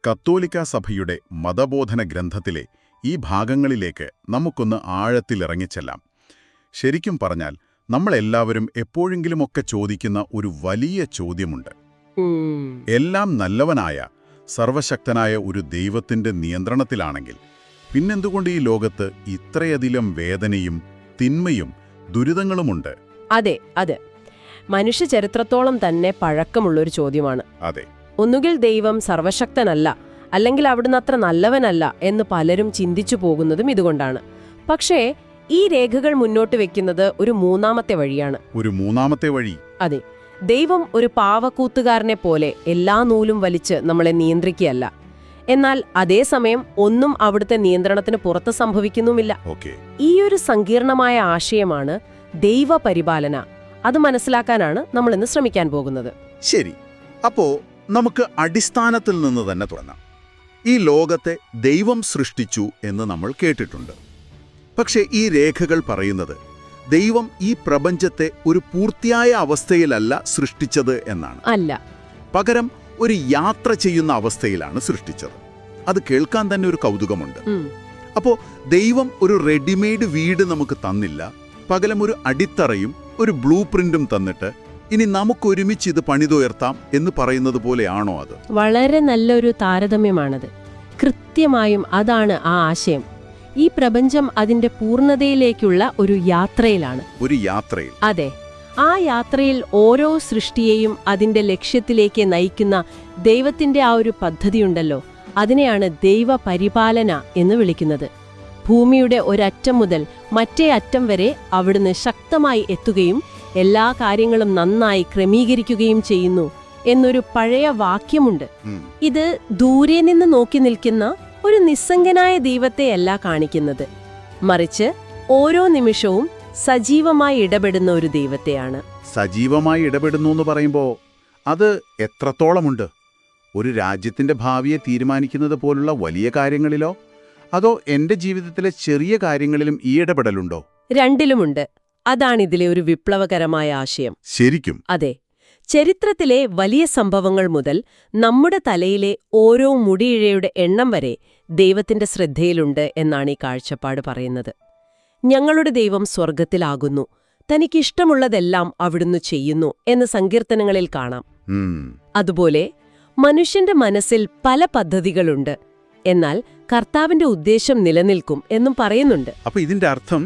കത്തോലിക്കാ സഭയുടെ മതബോധന ഗ്രന്ഥത്തിലെ ഈ ഭാഗങ്ങളിലേക്ക് നമുക്കൊന്ന് ആഴത്തിലിറങ്ങിച്ചെല്ലാം. ശരിക്കും പറഞ്ഞാൽ നമ്മളെല്ലാവരും എപ്പോഴെങ്കിലുമൊക്കെ ചോദിക്കുന്ന ഒരു വലിയ ചോദ്യമുണ്ട്. എല്ലാം നല്ലവനായ സർവശക്തനായ ഒരു ദൈവത്തിന്റെ നിയന്ത്രണത്തിലാണെങ്കിൽ പിന്നെന്തുകൊണ്ട് ഈ ലോകത്ത് ഇത്രയധികം വേദനയും തിന്മയും ദുരിതങ്ങളുമുണ്ട്? അതെ, മനുഷ്യ ചരിത്രത്തോളം തന്നെ പഴക്കമുള്ളൊരു ചോദ്യമാണ്. അതെ, ഒന്നുകിൽ ദൈവം സർവശക്തനല്ല, അല്ലെങ്കിൽ അവിടുന്ന് അത്ര നല്ലവനല്ല എന്ന് പലരും ചിന്തിച്ചു പോകുന്നതും ഇതുകൊണ്ടാണ്. പക്ഷേ ഈ രേഖകൾ മുന്നോട്ട് വെക്കുന്നത് ഒരു മൂന്നാമത്തെ വഴിയാണ്. ഒരു മൂന്നാമത്തെ വഴി? അതെ, ദൈവം ഒരു പാവക്കൂത്തുകാരനെ പോലെ എല്ലാ നൂലും വലിച്ച് നമ്മളെ നിയന്ത്രിക്കുകയല്ല. എന്നാൽ അതേസമയം ഒന്നും അവിടുത്തെ നിയന്ത്രണത്തിന് പുറത്ത് സംഭവിക്കുന്നുമില്ല. ഈയൊരു സങ്കീർണമായ ആശയമാണ് ദൈവപരിപാലന. അത് മനസ്സിലാക്കാനാണ് നമ്മളിന്ന് ശ്രമിക്കാൻ പോകുന്നത്. ശരി, അപ്പോ നമുക്ക് അടിസ്ഥാനത്തിൽ നിന്ന് തന്നെ തുടങ്ങാം. ഈ ലോകത്തെ ദൈവം സൃഷ്ടിച്ചു എന്ന് നമ്മൾ കേട്ടിട്ടുണ്ട്. പക്ഷേ ഈ രേഖകൾ പറയുന്നത് ദൈവം ഈ പ്രപഞ്ചത്തെ ഒരു പൂർത്തിയായ അവസ്ഥയിലല്ല സൃഷ്ടിച്ചത് എന്നാണ്. അല്ല, പകരം ഒരു യാത്ര ചെയ്യുന്ന അവസ്ഥയിലാണ് സൃഷ്ടിച്ചത്. അത് കേൾക്കാൻ തന്നെ ഒരു കൗതുകമുണ്ട്. അപ്പോ ദൈവം ഒരു റെഡിമെയ്ഡ് വീട് നമുക്ക് തന്നില്ല, പകരം ഒരു അടിത്തറയും ഒരു ബ്ലൂ പ്രിന്റും തന്നിട്ട് ഇനി നമുക്കൊരുമിച്ച് ഇത് പണിതുയർത്താം എന്ന് പറയുന്നത് പോലെയാണോ അത്? വളരെ നല്ലൊരു താരതമ്യമാണത്. കൃത്യമായും അതാണ് ആ ആശയം. ഈ പ്രപഞ്ചം അതിന്റെ പൂർണ്ണതയിലേക്കുള്ള ഒരു യാത്രയിലാണ്. ഒരു യാത്രയിൽ? അതെ, ആ യാത്രയിൽ ഓരോ സൃഷ്ടിയെയും അതിന്റെ ലക്ഷ്യത്തിലേക്ക് നയിക്കുന്ന ദൈവത്തിന്റെ ആ ഒരു പദ്ധതിയുണ്ടല്ലോ, അതിനെയാണ് ദൈവപരിപാലന എന്ന് വിളിക്കുന്നത്. ഭൂമിയുടെ ഒരറ്റം മുതൽ മറ്റേ അറ്റം വരെ അവിടുന്ന് ശക്തമായി എത്തുകയും എല്ലാ കാര്യങ്ങളും നന്നായി ക്രമീകരിക്കുകയും ചെയ്യുന്നു എന്നൊരു പഴയ വാക്യമുണ്ട്. ഇത് ദൂരെ നിന്ന് നോക്കി നിൽക്കുന്ന ഒരു നിസ്സംഗനായ ദൈവത്തെയല്ല കാണിക്കുന്നത്, മറിച്ച് ഓരോ നിമിഷവും സജീവമായി ഇടപെടുന്ന ഒരു ദൈവത്തെയാണ്. സജീവമായി ഇടപെടുന്നു എന്ന് പറയുമ്പോ അത് എത്രത്തോളമുണ്ട്? ഒരു രാജ്യത്തിന്റെ ഭാവിയെ തീരുമാനിക്കുന്നത് പോലുള്ള വലിയ കാര്യങ്ങളിലോ, അതോ എന്റെ ജീവിതത്തിലെ ചെറിയ കാര്യങ്ങളിലും ഈ ഇടപെടലുണ്ടോ? രണ്ടിലുമുണ്ട്. അതാണിതിലെ ഒരു വിപ്ലവകരമായ ആശയം. ശരിക്കും? അതെ, ചരിത്രത്തിലെ വലിയ സംഭവങ്ങൾ മുതൽ നമ്മുടെ തലയിലെ ഓരോ മുടിയിഴയുടെ എണ്ണം വരെ ദൈവത്തിന്റെ ശ്രദ്ധയിലുണ്ട് എന്നാണ് ഈ കാഴ്ചപ്പാട് പറയുന്നത്. ഞങ്ങളുടെ ദൈവം സ്വർഗത്തിലാകുന്നു, തനിക്കിഷ്ടമുള്ളതെല്ലാം അവിടുന്ന് ചെയ്യുന്നു എന്ന് സങ്കീർത്തനങ്ങളിൽ കാണാം. അതുപോലെ മനുഷ്യന്റെ മനസ്സിൽ പല പദ്ധതികളുണ്ട്, എന്നാൽ കർത്താവിന്റെ ഉദ്ദേശം നിലനിൽക്കും എന്നും പറയുന്നുണ്ട്. അപ്പൊ ഇതിന്റെ അർത്ഥം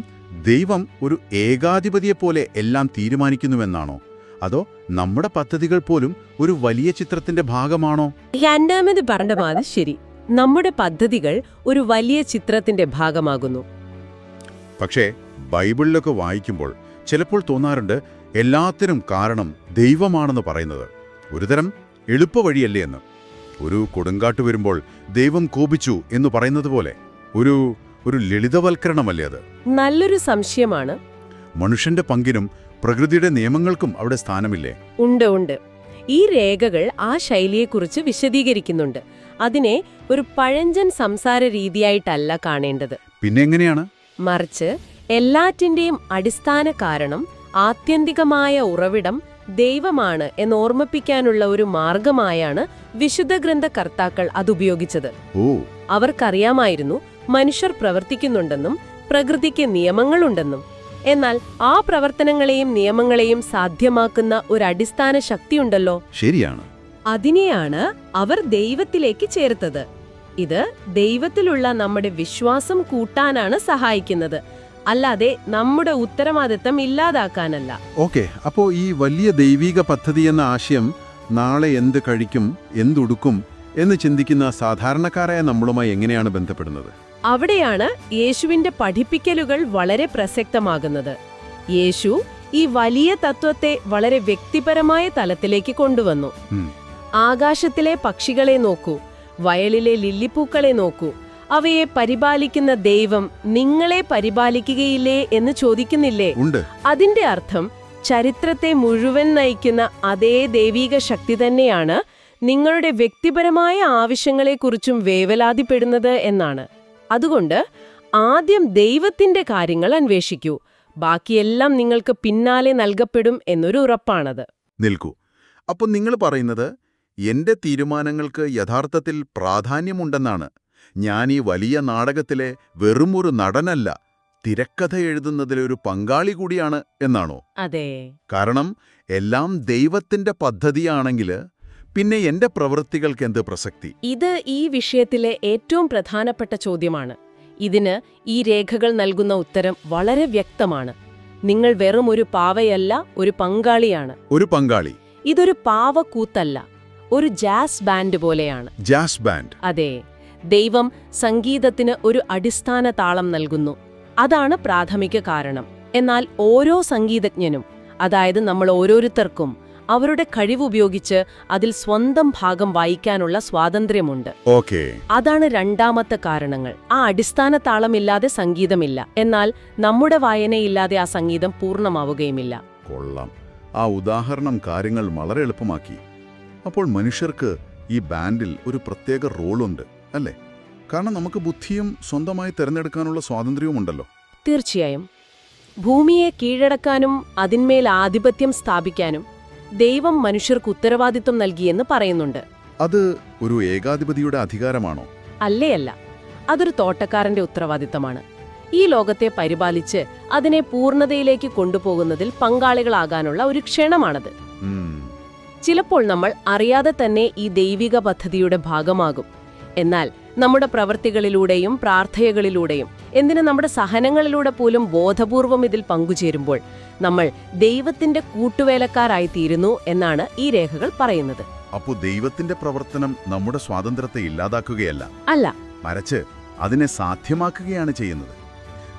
ദൈവം ഒരു ഏകാധിപതിയെപ്പോലെ എല്ലാം തീരുമാനിക്കുന്നുവെന്നാണോ? അതോ നമ്മുടെ പദ്ധതികൾ പോലും ഒരു വലിയ ചിത്രത്തിന്റെ ഭാഗമാണോ? രണ്ടാമത് പറഞ്ഞ മാതിരി ശരി, നമ്മുടെ പദ്ധതികൾ ഒരു വലിയ ചിത്രത്തിന്റെ ഭാഗമാകുന്നു. പക്ഷേ ബൈബിളിലൊക്കെ വായിക്കുമ്പോൾ ചിലപ്പോൾ തോന്നാറുണ്ട് എല്ലാത്തിനും കാരണം ദൈവമാണെന്ന് പറയുന്നത് ഒരുതരം എളുപ്പവഴിയല്ലേ എന്ന്. ഒരു കൊടുങ്കാട്ട് വരുമ്പോൾ ദൈവം കോപിച്ചു എന്ന് പറയുന്നത് പോലെ ഒരു ലളിതവൽക്കരണമല്ലേ അത്? നല്ലൊരു സംശയമാണ്. മനുഷ്യന്റെ പങ്കിനും പ്രകൃതിയുടെ നിയമങ്ങൾക്കും അവിടെ സ്ഥാനമില്ലേ? ഉണ്ട്. ഈ രേഖകൾ ആ ശൈലിയെക്കുറിച്ച് വിശദീകരിക്കുന്നുണ്ട്. അതിനെ ഒരു പഴഞ്ചൻ സംസാര രീതിയായിട്ടല്ല കാണേണ്ടത്. പിന്നെങ്ങനെയാണ്? മറിച്ച് എല്ലാറ്റിന്റെയും അടിസ്ഥാന കാരണം, ആത്യന്തികമായ ഉറവിടം ദൈവമാണ് എന്നോർമ്മിപ്പിക്കാനുള്ള ഒരു മാർഗമായാണ് വിശുദ്ധ ഗ്രന്ഥകർത്താക്കൾ അതുപയോഗിച്ചത്. അവർക്കറിയാമായിരുന്നു മനുഷ്യർ പ്രവർത്തിക്കുന്നുണ്ടെന്നും പ്രകൃതിക്ക് നിയമങ്ങളുണ്ടെന്നും. എന്നാൽ ആ പ്രവർത്തനങ്ങളെയും നിയമങ്ങളെയും സാധ്യമാക്കുന്ന ഒരു അടിസ്ഥാന ശക്തിയുണ്ടല്ലോ. ശരിയാണ്. അതിനെയാണ് അവർ ദൈവത്തിലേക്ക് ചേർത്തത്. ഇത് ദൈവത്തിലുള്ള നമ്മുടെ വിശ്വാസം കൂട്ടാനാണ് സഹായിക്കുന്നത്, അല്ലാതെ നമ്മുടെ ഉത്തരവാദിത്തം ഇല്ലാതാക്കാനല്ല. ഓക്കെ, അപ്പോ ഈ വലിയ ദൈവിക പദ്ധതി എന്ന ആശയം നാളെ എന്ത് കഴിക്കും, എന്തുടുക്കും എന്ന് ചിന്തിക്കുന്ന സാധാരണക്കാരായ നമ്മളുമായി എങ്ങനെയാണ് ബന്ധപ്പെടുന്നത്? അവിടെയാണ് യേശുവിന്റെ പഠിപ്പിക്കലുകൾ വളരെ പ്രസക്തമാകുന്നത്. യേശു ഈ വലിയ തത്വത്തെ വളരെ വ്യക്തിപരമായ തലത്തിലേക്ക് കൊണ്ടുവന്നു. ആകാശത്തിലെ പക്ഷികളെ നോക്കൂ, വയലിലെ ലില്ലിപ്പൂക്കളെ നോക്കൂ, അവയെ പരിപാലിക്കുന്ന ദൈവം നിങ്ങളെ പരിപാലിക്കുകയില്ലേ എന്ന് ചോദിക്കുന്നില്ലേ? അതിന്റെ അർത്ഥം ചരിത്രത്തെ മുഴുവൻ നയിക്കുന്ന അതേ ദൈവീക ശക്തി തന്നെയാണ് നിങ്ങളുടെ വ്യക്തിപരമായ ആവശ്യങ്ങളെക്കുറിച്ചും വേവലാതിപ്പെടുന്നത് എന്നാണ്. അതുകൊണ്ട് ആദ്യം ദൈവത്തിന്റെ കാര്യങ്ങൾ അന്വേഷിക്കൂ, ബാക്കിയെല്ലാം നിങ്ങൾക്ക് പിന്നാലെ നൽകപ്പെടും എന്നൊരു ഉറപ്പാണത്. നിൽക്കൂ, അപ്പോൾ നിങ്ങൾ പറയുന്നത് എന്റെ തീരുമാനങ്ങൾക്ക് യഥാർത്ഥത്തിൽ പ്രാധാന്യമുണ്ടെന്നാണ്. ഞാൻ ഈ വലിയ നാടകത്തിലെ വെറുമൊരു നടനല്ല, തിരക്കഥ എഴുതുന്നതിലൊരു പങ്കാളി കൂടിയാണ് എന്നാണോ? അതെ. കാരണം എല്ലാം ദൈവത്തിന്റെ പദ്ധതിയാണെങ്കിൽ പിന്നെ എന്റെ പ്രവൃത്തികൾക്ക് എന്ത് പ്രസക്തി? ഇത് ഈ വിഷയത്തിലെ ഏറ്റവും പ്രധാനപ്പെട്ട ചോദ്യമാണ്. ഇതിന് ഈ രേഖകൾ നൽകുന്ന ഉത്തരം വളരെ വ്യക്തമാണ്. നിങ്ങൾ വെറും ഒരു പാവയല്ല, ഒരു പങ്കാളിയാണ്. ഒരു പങ്കാളി. ഇതൊരു പാവക്കൂത്തല്ല, ഒരു ജാസ് ബാൻഡ് പോലെയാണ്. Jazz band. അതെ, ദൈവം സംഗീതത്തിന് ഒരു അടിസ്ഥാന താളം നൽകുന്നു. അതാണ് പ്രാഥമിക കാരണം. എന്നാൽ ഓരോ സംഗീതജ്ഞനും, അതായത് നമ്മൾ ഓരോരുത്തർക്കും, അവരുടെ കഴിവുപയോഗിച്ച് അതിൽ സ്വന്തം ഭാഗം വായിക്കാനുള്ള സ്വാതന്ത്ര്യമുണ്ട്. ഓക്കേ. അതാണ് രണ്ടാമത്തെ കാരണങ്ങൾ. ആ അടിസ്ഥാന താളമില്ലാതെ സംഗീതമില്ല. എന്നാൽ നമ്മുടെ വായനയില്ലാതെ ആ സംഗീതം പൂർണ്ണമാവുകയുമില്ല. കൊള്ളാം. ആ ഉദാഹരണം കാര്യങ്ങൾ വളരെ എളുപ്പമാക്കി. അപ്പോൾ മനുഷ്യർക്ക് ഈ ബാൻഡിൽ ഒരു പ്രത്യേക റോളുണ്ട് അല്ലേ? കാരണം നമുക്ക് ബുദ്ധിയും സ്വന്തമായി തിരഞ്ഞെടുക്കാനുള്ള സ്വാതന്ത്ര്യവുമുണ്ടല്ലോ. തീർച്ചയായും. ഭൂമിയെ കീഴടക്കാനും അതിന്മേൽ ആധിപത്യം സ്ഥാപിക്കാനും ദൈവം മനുഷ്യർക്ക് ഉത്തരവാദിത്വം നൽകിയെന്ന് പറയുന്നുണ്ട്. അത് ഒരു ഏകാധിപതിയുടെ അധികാരമാണോ? അല്ലേയല്ല, അതൊരു തോട്ടക്കാരന്റെ ഉത്തരവാദിത്തമാണ്. ഈ ലോകത്തെ പരിപാലിച്ച് അതിനെ പൂർണ്ണതയിലേക്ക് കൊണ്ടുപോകുന്നതിൽ പങ്കാളികളാകാനുള്ള ഒരു ക്ഷണമാണത്. ചിലപ്പോൾ നമ്മൾ അറിയാതെ തന്നെ ഈ ദൈവിക പദ്ധതിയുടെ ഭാഗമാകും. എന്നാൽ നമ്മുടെ പ്രവൃത്തികളിലൂടെയും പ്രാർത്ഥനകളിലൂടെയും, എന്തിന് നമ്മുടെ സഹനങ്ങളിലൂടെ പോലും ബോധപൂർവം ഇതിൽ പങ്കുചേരുമ്പോൾ നമ്മൾ ദൈവത്തിന്റെ കൂട്ടുവേലക്കാരായിത്തീരുന്നു എന്നാണ് ഈ രേഖകൾ പറയുന്നത്. അപ്പോൾ ദൈവത്തിന്റെ പ്രവർത്തനം നമ്മുടെ സ്വാതന്ത്ര്യത്തെ ഇല്ലാതാക്കുകയല്ല, അല്ല, മറിച്ച് അതിനെ സാധ്യമാക്കുകയാണ് ചെയ്യുന്നത്.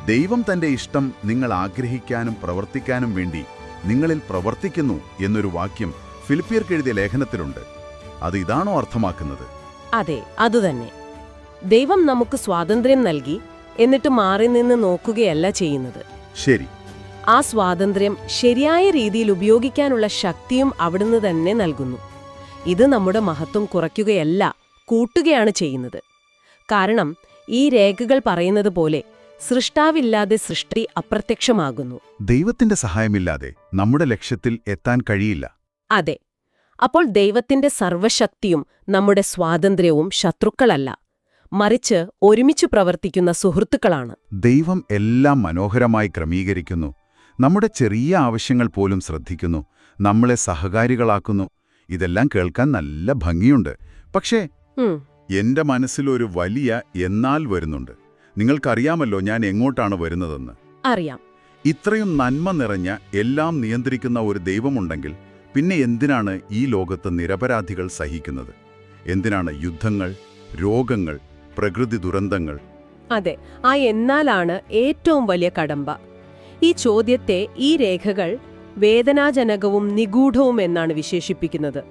ദൈവം തന്റെ ഇഷ്ടം നിങ്ങൾ ആഗ്രഹിക്കാനും പ്രവർത്തിക്കാനും വേണ്ടി നിങ്ങളിൽ പ്രവർത്തിക്കുന്നു എന്നൊരു വാക്യം ഫിലിപ്പിയർക്കെഴുതിയ ലേഖനത്തിലുണ്ട്. അത് ഇതാണോ അർത്ഥമാക്കുന്നത്? അതെ, അതുതന്നെ. ദൈവം നമുക്ക് സ്വാതന്ത്ര്യം നൽകി, എന്നിട്ട് മാറി നിന്ന് നോക്കുകയല്ല ചെയ്യുന്നത്. ശരി. ആ സ്വാതന്ത്ര്യം ശരിയായ രീതിയിൽ ഉപയോഗിക്കാനുള്ള ശക്തിയും അവിടുന്ന് തന്നെ നൽകുന്നു. ഇത് നമ്മുടെ മഹത്വം കുറയ്ക്കുകയല്ല, കൂട്ടുകയാണ് ചെയ്യുന്നത്. കാരണം ഈ രേഖകൾ പറയുന്നത് പോലെ സൃഷ്ടാവില്ലാതെ സൃഷ്ടി അപ്രത്യക്ഷമാകുന്നു. ദൈവത്തിന്റെ സഹായമില്ലാതെ നമ്മുടെ ലക്ഷ്യത്തിൽ എത്താൻ കഴിയില്ല. അതെ. അപ്പോൾ ദൈവത്തിന്റെ സർവശക്തിയും നമ്മുടെ സ്വാതന്ത്ര്യവും ശത്രുക്കളല്ല, മറിച്ച് ഒരുമിച്ച് പ്രവർത്തിക്കുന്ന സുഹൃത്തുക്കളാണ്. ദൈവം എല്ലാം മനോഹരമായി ക്രമീകരിക്കുന്നു. നമ്മുടെ ചെറിയ ആവശ്യങ്ങൾ പോലും ശ്രദ്ധിക്കുന്നു, നമ്മളെ സഹകാരികളാക്കുന്നു. ഇതെല്ലാം കേൾക്കാൻ നല്ല ഭംഗിയുണ്ട്. പക്ഷേ എന്റെ മനസ്സിലൊരു വലിയ എന്നാൽ വരുന്നുണ്ട്. നിങ്ങൾക്കറിയാമല്ലോ ഞാൻ എങ്ങോട്ടാണ് വരുന്നതെന്ന്. അറിയാം. ഇത്രയും നന്മ നിറഞ്ഞ എല്ലാം നിയന്ത്രിക്കുന്ന ഒരു ദൈവമുണ്ടെങ്കിൽ പിന്നെ എന്തിനാണ് ഈ ലോകത്ത് നിരപരാധികൾ സഹിക്കുന്നത്? എന്തിനാണ് യുദ്ധങ്ങൾ, രോഗങ്ങൾ, പ്രകൃതി ദുരന്തങ്ങൾ? അതെ, ആ എന്നാലാണ് ഏറ്റവും വലിയ കടമ്പ. ഈ ചോദ്യത്തെ ഈ രേഖകൾ വേദനാജനകവും നിഗൂഢവും എന്നാണ് വിശേഷിപ്പിക്കുന്നത്.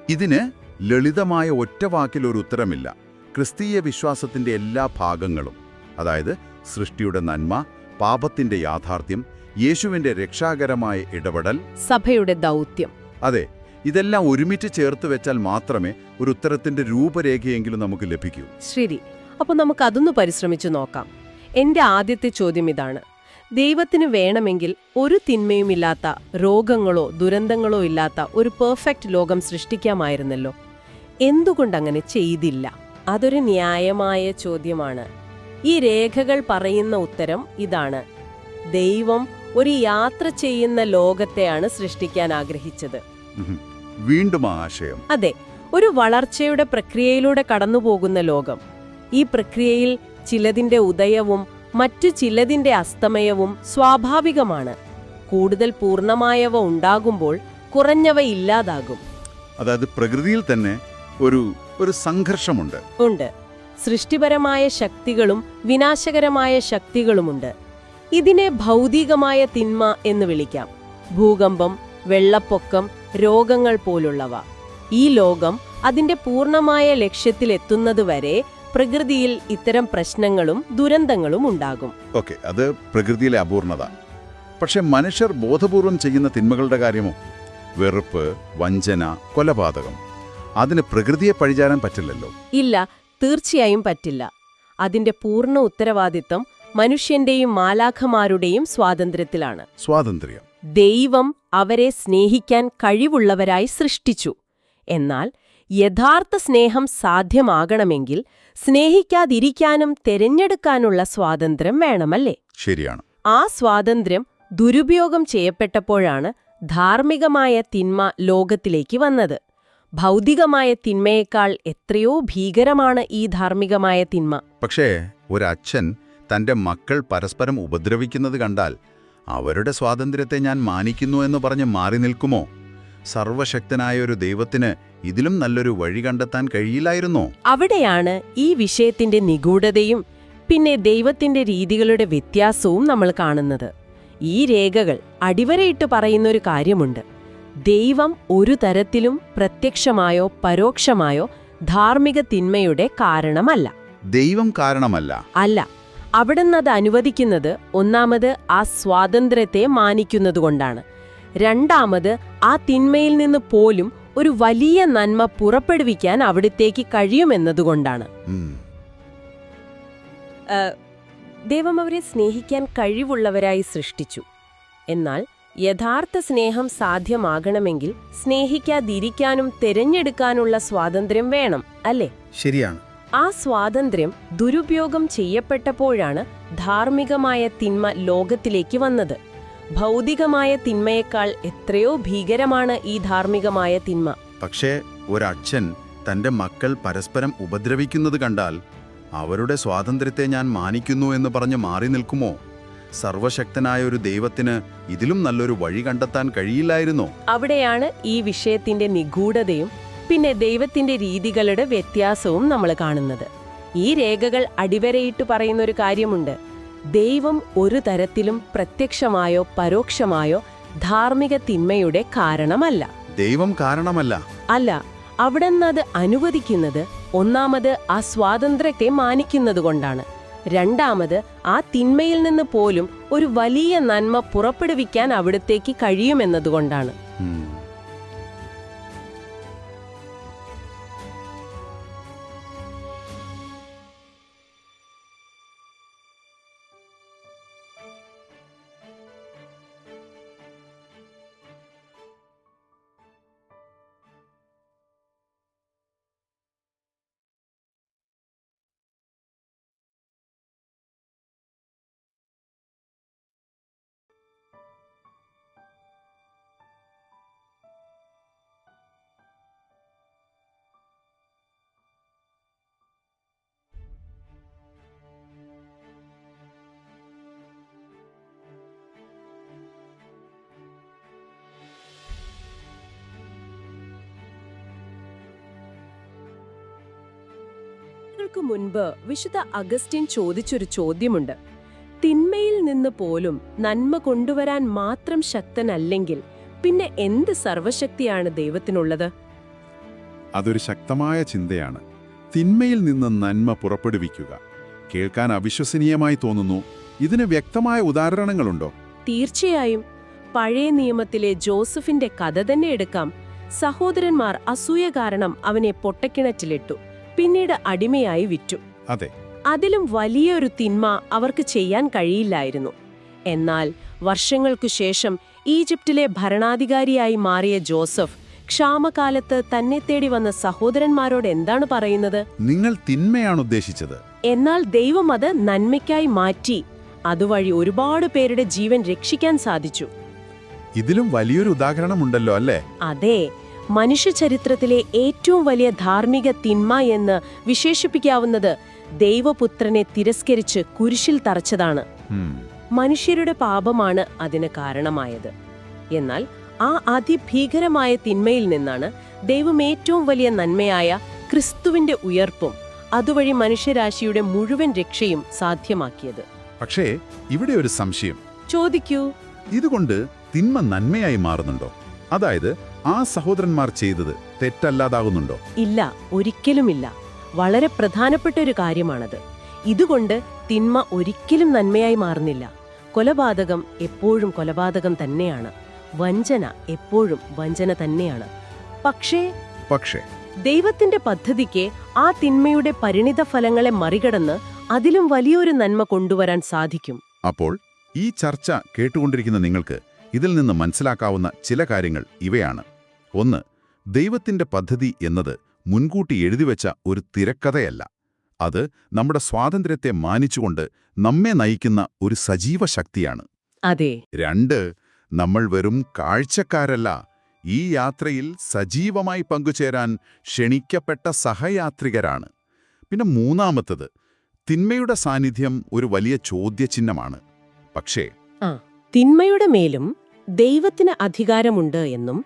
ഇതിന് ലളിതമായ ഒറ്റവാക്കിലൊരു ഉത്തരമില്ല. ക്രിസ്തീയ വിശ്വാസത്തിന്റെ എല്ലാ ഭാഗങ്ങളും, അതായത് സൃഷ്ടിയുടെ നന്മ, പാപത്തിന്റെ യാഥാർത്ഥ്യം, യേശുവിന്റെ രക്ഷാകരമായ ഇടപെടൽ, സഭയുടെ ദൗത്യം, അതെ, ഇതെല്ലാം ഒരുമിച്ച് ചേർത്ത് വെച്ചാൽ മാത്രമേ ഒരു ഉത്തരത്തിന്റെ രൂപരേഖയെങ്കിലും നമുക്ക് ലഭിക്കൂ. ശരി. അപ്പോൾ നമുക്കതൊന്ന് പരിശ്രമിച്ചു നോക്കാം. എന്റെ ആദ്യത്തെ ചോദ്യം ഇതാണ്: ദൈവത്തിന് വേണമെങ്കിൽ ഒരു തിന്മയുമില്ലാത്ത, രോഗങ്ങളോ ദുരന്തങ്ങളോ ഇല്ലാത്ത ഒരു പെർഫെക്റ്റ് ലോകം സൃഷ്ടിക്കാമായിരുന്നല്ലോ. എന്തുകൊണ്ടങ്ങനെ ചെയ്തില്ല? അതൊരു ന്യായമായ ചോദ്യമാണ്. ഈ രേഖകൾ പറയുന്ന ഉത്തരം ഇതാണ്: ദൈവം ഒരു യാത്ര ചെയ്യുന്ന ലോകത്തെയാണ് സൃഷ്ടിക്കാൻ ആഗ്രഹിച്ചത്. വീണ്ടും ആശയം. അതെ, ഒരു വളർച്ചയുടെ പ്രക്രിയയിലൂടെ കടന്നുപോകുന്ന ലോകം. ഈ പ്രക്രിയയിൽ ചിലതിന്റെ ഉദയവും മറ്റു ചിലതിന്റെ അസ്തമയവും സ്വാഭാവികമാണ്. കൂടുതൽ പൂർണ്ണമായവ ഉണ്ടാകുമ്പോൾ കുറഞ്ഞവ ഇല്ലാതാകും. അതായത് പ്രകൃതിയിൽ തന്നെ ഒരു സംഘർഷമുണ്ട്. ഉണ്ട്. സൃഷ്ടിപരമായ ശക്തികളും വിനാശകരമായ ശക്തികളുമുണ്ട്. ഇതിനെ ഭൗതികമായ തിന്മ എന്ന് വിളിക്കാം. ഭൂകമ്പം, വെള്ളപ്പൊക്കം, രോഗങ്ങൾ പോലുള്ളവ. ഈ ലോകം അതിന്റെ പൂർണ്ണമായ ലക്ഷ്യത്തിലെത്തുന്നതുവരെ പ്രകൃതിയിൽ ഇത്തരം പ്രശ്നങ്ങളും ദുരന്തങ്ങളും ഉണ്ടാകും. ഓക്കെ, അത് പ്രകൃതിയിലെ അപൂർണത. പക്ഷെ മനുഷ്യർ ബോധപൂർവം ചെയ്യുന്ന തിന്മകളുടെ കാര്യമോ? വെറുപ്പ്, വഞ്ചന, കൊലപാതകം. അതിന് പ്രകൃതിയെ പഴിചാരാൻ പറ്റില്ലല്ലോ. ഇല്ല, തീർച്ചയായും പറ്റില്ല. അതിന്റെ പൂർണ്ണ ഉത്തരവാദിത്തം മനുഷ്യന്റെയും മാലാഖമാരുടെയും സ്വാതന്ത്ര്യത്തിലാണ്. സ്വാതന്ത്ര്യം. ദൈവം അവരെ സ്നേഹിക്കാൻ കഴിവുള്ളവരായി സൃഷ്ടിച്ചു. എന്നാൽ യഥാർത്ഥ സ്നേഹം സാധ്യമാകണമെങ്കിൽ സ്നേഹിക്കാതിരിക്കാനും തിരഞ്ഞെടുക്കാനുള്ള സ്വാതന്ത്ര്യം വേണമല്ലേ? ശരിയാണ്. ആ സ്വാതന്ത്ര്യം ദുരുപയോഗം ചെയ്യപ്പെട്ടപ്പോഴാണ് ധാർമ്മികമായ തിന്മ ലോകത്തിലേക്ക് വന്നത്. ഭൗതികമായ തിന്മയേക്കാൾ എത്രയോ ഭീകരമാണ് ഈ ധാർമ്മികമായ തിന്മ. പക്ഷേ ഒരച്ഛൻ തന്റെ മക്കൾ പരസ്പരം ഉപദ്രവിക്കുന്നത് കണ്ടാൽ അവരുടെ സ്വാതന്ത്ര്യത്തെ ഞാൻ മാനിക്കുന്നു എന്ന് പറഞ്ഞ് മാറി നിൽക്കുമോ? സർവശക്തനായ ഒരു ദൈവത്തിന് ഇതിലും നല്ലൊരു വഴി കണ്ടെത്താൻ കഴിയില്ലായിരുന്നോ? അവിടെയാണ് ഈ വിഷയത്തിന്റെ നിഗൂഢതയും പിന്നെ ദൈവത്തിന്റെ രീതികളുടെ വ്യത്യാസവും നമ്മൾ കാണുന്നത്. ഈ രേഖകൾ അടിവരയിട്ട് പറയുന്നൊരു കാര്യമുണ്ട്. ദൈവം ഒരു തരത്തിലും പ്രത്യക്ഷമായോ പരോക്ഷമായോ ധാർമ്മിക തിന്മയുടെ കാരണമല്ല. ദൈവം കാരണമല്ല. അല്ല. അവിടുന്നത് അനുവദിക്കുന്നത് ഒന്നാമത് ആ സ്വാതന്ത്ര്യത്തെ മാനിക്കുന്നതുകൊണ്ടാണ്. രണ്ടാമത് ആ തിന്മയിൽ നിന്ന് പോലും ഒരു വലിയ നന്മ പുറപ്പെടുവിക്കാൻ അവിടത്തേക്ക് കഴിയുമെന്നതുകൊണ്ടാണ്. ദൈവം അവരെ സ്നേഹിക്കാൻ കഴിവുള്ളവരായി സൃഷ്ടിച്ചു. എന്നാൽ യഥാർത്ഥ സ്നേഹം സാധ്യമാകണമെങ്കിൽ സ്നേഹിക്കാതിരിക്കാനും തിരഞ്ഞെടുക്കാനുള്ള സ്വാതന്ത്ര്യം വേണം, അല്ലേ? ശരിയാണ്. ആ സ്വാതന്ത്ര്യം ദുരുപയോഗം ചെയ്യപ്പെട്ടപ്പോഴാണ് ധാർമ്മികമായ തിന്മ ലോകത്തിലേക്ക് വന്നത്. ഭൗതികമായ തിന്മയേക്കാൾ എത്രയോ ഭീകരമാണ് ഈ ധാർമ്മികമായ തിന്മ. പക്ഷേ ഒരച്ഛൻ തന്റെ മക്കൾ പരസ്പരം ഉപദ്രവിക്കുന്നത് കണ്ടാൽ അവരുടെ സ്വാതന്ത്ര്യത്തെ ഞാൻ മാനിക്കുന്നു എന്ന് പറഞ്ഞ് മാറി നിൽക്കുമോ? സർവശക്തനായ ഒരു ദൈവത്തിന് ഇതിലും നല്ലൊരു വഴി കണ്ടെത്താൻ കഴിയില്ലായിരുന്നോ? അവിടെയാണ് ഈ വിഷയത്തിന്റെ നിഗൂഢതയും പിന്നെ ദൈവത്തിന്റെ രീതികളുടെ വ്യത്യാസവും നമ്മൾ കാണുന്നത്. ഈ രേഖകൾ അടിവരയിട്ട് പറയുന്നൊരു കാര്യമുണ്ട്. ദൈവം ഒരു തരത്തിലും പ്രത്യക്ഷമായോ പരോക്ഷമായോ ധാർമ്മിക തിന്മയുടെ കാരണമല്ല. ദൈവം കാരണമല്ല. അല്ല. അവിടെന്നത് അനുവദിക്കുന്നത് ഒന്നാമത് ആ സ്വാതന്ത്ര്യത്തെ മാനിക്കുന്നതുകൊണ്ടാണ്. രണ്ടാമത് ആ തിന്മയിൽ നിന്ന് പോലും ഒരു വലിയ നന്മ പുറപ്പെടുവിക്കാൻ അവിടത്തേക്ക് കഴിയുമെന്നതുകൊണ്ടാണ്. മുൻപ് വിശുദ്ധ അഗസ്റ്റിൻ ചോദിച്ചൊരു ചോദ്യമുണ്ട്. തിന്മയിൽ നിന്ന് പോലും നന്മ കൊണ്ടുവരാൻ മാത്രം ശക്തനല്ലെങ്കിൽ പിന്നെ എന്ത് സർവശക്തിയാണ് ദൈവത്തിനുള്ളത്? അതൊരു ശക്തമായ ചിന്തയാണ്. തിന്മയിൽ നിന്ന് നന്മ പുറപ്പെടുവിക്കുക. കേൾക്കാൻ അവിശ്വസനീയമായി തോന്നുന്നു. ഇതിന് വ്യക്തമായ ഉദാഹരണങ്ങളുണ്ടോ? തീർച്ചയായും. പഴയ നിയമത്തിലെ ജോസഫിന്റെ കഥ തന്നെ എടുക്കാം. സഹോദരന്മാർ അസൂയ കാരണം അവനെ പൊട്ടക്കിണറ്റിലിട്ടു. പിന്നീട് അടിമയായി വിറ്റു. അതെ. അതിലും വലിയൊരു തിന്മ അവർക്ക് ചെയ്യാൻ കഴിയില്ലായിരുന്നു. എന്നാൽ വർഷങ്ങൾക്കു ശേഷം ഈജിപ്തിലെ ഭരണാധികാരിയായി മാറിയ ജോസഫ് ക്ഷാമകാലത്ത് തന്നെ തേടി വന്ന സഹോദരന്മാരോട് എന്താണ് പറയുന്നത്? നിങ്ങൾ തിന്മയാണ് ഉദ്ദേശിച്ചത്, എന്നാൽ ദൈവം അത് നന്മയ്ക്കായി മാറ്റി. അതുവഴി ഒരുപാട് പേരുടെ ജീവൻ രക്ഷിക്കാൻ സാധിച്ചു. ഇതിലും വലിയൊരു ഉദാഹരണമുണ്ടല്ലോ, അല്ലേ? അതെ. മനുഷ്യചരിത്രത്തിലെ ഏറ്റവും വലിയ ധാർമ്മിക തിന്മ എന്ന് വിശേഷിപ്പിക്കാവുന്നത് ദൈവപുത്രനെ തിരസ്കരിച്ച് കുരിശിൽ തറച്ചതാണ്. മനുഷ്യരുടെ പാപമാണ് അതിന് കാരണമായത്. എന്നാൽ ആ അതിഭീകരമായ തിന്മയിൽ നിന്നാണ് ദൈവം ഏറ്റവും വലിയ നന്മയായ ക്രിസ്തുവിന്റെ ഉയർപ്പും അതുവഴി മനുഷ്യരാശിയുടെ മുഴുവൻ രക്ഷയും സാധ്യമാക്കിയത്. പക്ഷേ ഇവിടെ ഒരു സംശയം. ചോദിക്കൂ. ഇതുകൊണ്ട് തിന്മ നന്മയായി മാറുന്നുണ്ടോ? അതായത് ആ സഹോദരന്മാർ ചെയ്തത് തെറ്റല്ലാതാകുന്നുണ്ടോ? ഇല്ല, ഒരിക്കലുമില്ല. വളരെ പ്രധാനപ്പെട്ട ഒരു കാര്യമാണത്. ഇതുകൊണ്ട് തിന്മ ഒരിക്കലും നന്മയായി മാറുന്നില്ല. കൊലപാതകം എപ്പോഴും കൊലപാതകം തന്നെയാണ്. വഞ്ചന എപ്പോഴും വഞ്ചന തന്നെയാണ്. പക്ഷേ ദൈവത്തിന്റെ പദ്ധതിക്ക് ആ തിന്മയുടെ പരിണിത ഫലങ്ങളെ മറികടന്ന് അതിലും വലിയൊരു നന്മ കൊണ്ടുവരാൻ സാധിക്കും. അപ്പോൾ ഈ ചർച്ച കേട്ടുകൊണ്ടിരിക്കുന്ന നിങ്ങൾക്ക് ഇതിൽ നിന്ന് മനസ്സിലാക്കാവുന്ന ചില കാര്യങ്ങൾ ഇവയാണ്. ഒന്ന്, ദൈവത്തിന്റെ പദ്ധതി എന്നത് മുൻകൂട്ടി എഴുതിവെച്ച ഒരു തിരക്കഥയല്ല. അത് നമ്മുടെ സ്വാതന്ത്ര്യത്തെ മാനിച്ചുകൊണ്ട് നമ്മെ നയിക്കുന്ന ഒരു സജീവ ശക്തിയാണ്. അതെ. 2, നമ്മൾ വെറും കാഴ്ചക്കാരല്ല, ഈ യാത്രയിൽ സജീവമായി പങ്കുചേരാൻ ക്ഷണിക്കപ്പെട്ട സഹയാത്രികരാണ്. പിന്നെ 3, തിന്മയുടെ സാന്നിധ്യം ഒരു വലിയ ചോദ്യചിഹ്നമാണ്. പക്ഷേ തിന്മയുടെ മേലും ദൈവത്തിന് അധികാരമുണ്ട് എന്നും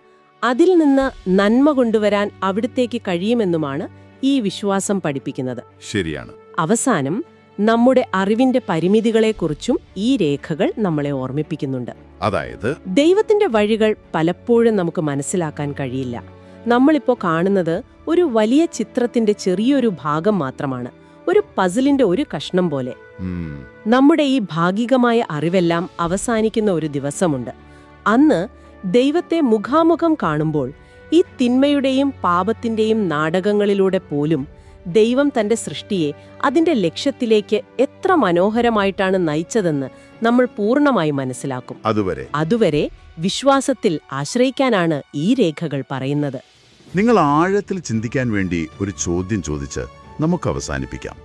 അതിൽ നിന്ന് നന്മ കൊണ്ടുവരാൻ അവിടുത്തേക്ക് കഴിയുമെന്നുമാണ് ഈ വിശ്വാസം പഠിപ്പിക്കുന്നത്. ശരിയാണ്. അവസാനം നമ്മുടെ അറിവിന്റെ പരിമിതികളെക്കുറിച്ചും ഈ രേഖകൾ നമ്മളെ ഓർമ്മിപ്പിക്കുന്നുണ്ട്. അതായത് ദൈവത്തിന്റെ വഴികൾ പലപ്പോഴും നമുക്ക് മനസ്സിലാക്കാൻ കഴിയില്ല. നമ്മളിപ്പോ കാണുന്നത് ഒരു വലിയ ചിത്രത്തിന്റെ ചെറിയൊരു ഭാഗം മാത്രമാണ്, ഒരു പസിലിന്റെ ഒരു കഷ്ണം പോലെ. നമ്മുടെ ഈ ഭാഗികമായ അറിവെല്ലാം അവസാനിക്കുന്ന ഒരു ദിവസമുണ്ട്. അന്ന് ദൈവത്തെ മുഖാമുഖം കാണുമ്പോൾ ഈ തിന്മയുടെയും പാപത്തിന്റെയും നാടകങ്ങളിലൂടെ പോലും ദൈവം തന്റെ സൃഷ്ടിയെ അതിന്റെ ലക്ഷ്യത്തിലേക്ക് എത്ര മനോഹരമായിട്ടാണ് നയിച്ചതെന്ന് നമ്മൾ പൂർണ്ണമായി മനസ്സിലാക്കും. അതുവരെ വിശ്വാസത്തിൽ ആശ്രയിക്കാനാണ് ഈ രേഖകൾ പറയുന്നത്. നിങ്ങൾ ആഴത്തിൽ ചിന്തിക്കാൻ വേണ്ടി ഒരു ചോദ്യം ചോദിച്ച് നമുക്ക് അവസാനിപ്പിക്കാം.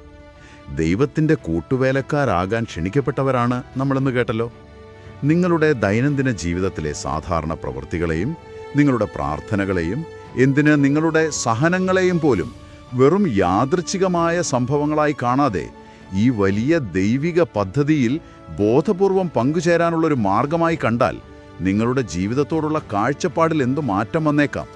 ദൈവത്തിന്റെ കൂട്ടുവേലക്കാരാകാൻ ക്ഷണിക്കപ്പെട്ടവരാണ് നമ്മളെന്ന് കേട്ടല്ലോ. നിങ്ങളുടെ ദൈനംദിന ജീവിതത്തിലെ സാധാരണ പ്രവൃത്തികളെയും നിങ്ങളുടെ പ്രാർത്ഥനകളെയും എന്തിന് നിങ്ങളുടെ സഹനങ്ങളെയും പോലും വെറും യാദൃച്ഛികമായ സംഭവങ്ങളായി കാണാതെ ഈ വലിയ ദൈവിക പദ്ധതിയിൽ ബോധപൂർവം പങ്കുചേരാനുള്ളൊരു മാർഗമായി കണ്ടാൽ നിങ്ങളുടെ ജീവിതത്തോടുള്ള കാഴ്ചപ്പാടിൽ എന്തു മാറ്റം വന്നേക്കാം.